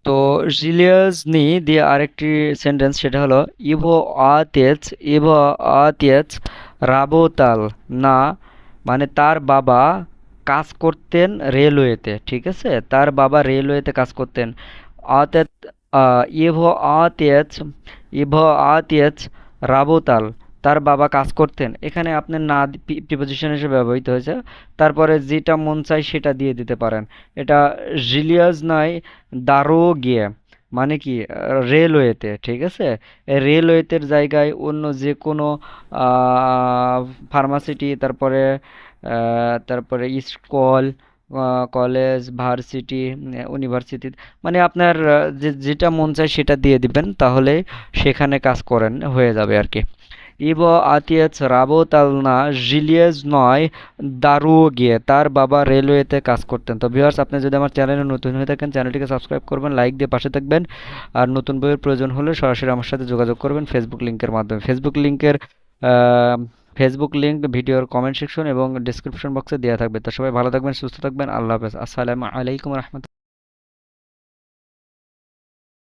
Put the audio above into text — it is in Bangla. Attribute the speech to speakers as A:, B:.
A: তো জিলিয়াস নি দিয়ে আরেকটি সেন্টেন্স, সেটা হলো ইভো আতেচ ইভো আতেচ রাবোতাল না, মানে তার বাবা কাজ করতেন রেলওয়েতে। ঠিক আছে, তার বাবা রেলওয়েতে কাজ করতেন। আতেত ইভো আতেচ ইভো আতেচ রাবোতাল, তার বাবা কাজ করতেন। এখানে আপনার না প্রিপোজিশন হিসেবে ব্যবহৃত হয়েছে। তারপরে যেটা মন চাই সেটা দিয়ে দিতে পারেন। এটা জিলিয়াস নয়, দারো গিয়ে, মানে কি রেলওয়েতে। ঠিক আছে, রেলওয়েতের জায়গায় অন্য যে কোনো ফার্মাসিটি, তারপরে স্কুল, কলেজ, ভার্সিটি, ইউনিভার্সিটি, মানে আপনার যেটা মন চায় সেটা দিয়ে দিবেন, তাহলে সেখানে কাজ করেন হয়ে যাবে আর কি। ইবো আতিয়াছ রাবোতালনা জিলিয়েজ নয়, দারুও গিয়ে, তার বাবা রেলওয়েতে কাজ করতেন। তো ভিউয়ার্স, আপনি যদি আমার চ্যানেলে নতুন হয়ে থাকেন, চ্যানেলটিকে সাবস্ক্রাইব করবেন, লাইক দিয়ে পাশে থাকবেন। আর নতুন বইয়ের প্রয়োজন হলে সরাসরি আমার সাথে যোগাযোগ করবেন ফেসবুক লিংকের মাধ্যমে। ফেসবুক লিংক ভিডিওর কমেন্ট সেকশন এবং ডিসক্রিপশন বক্সে দেওয়া থাকবে। তো সবাই ভালো থাকবেন, সুস্থ থাকবেন, আল্লাহ হাফেজ, আসসালামু আলাইকুম রহমতুল্লাহ।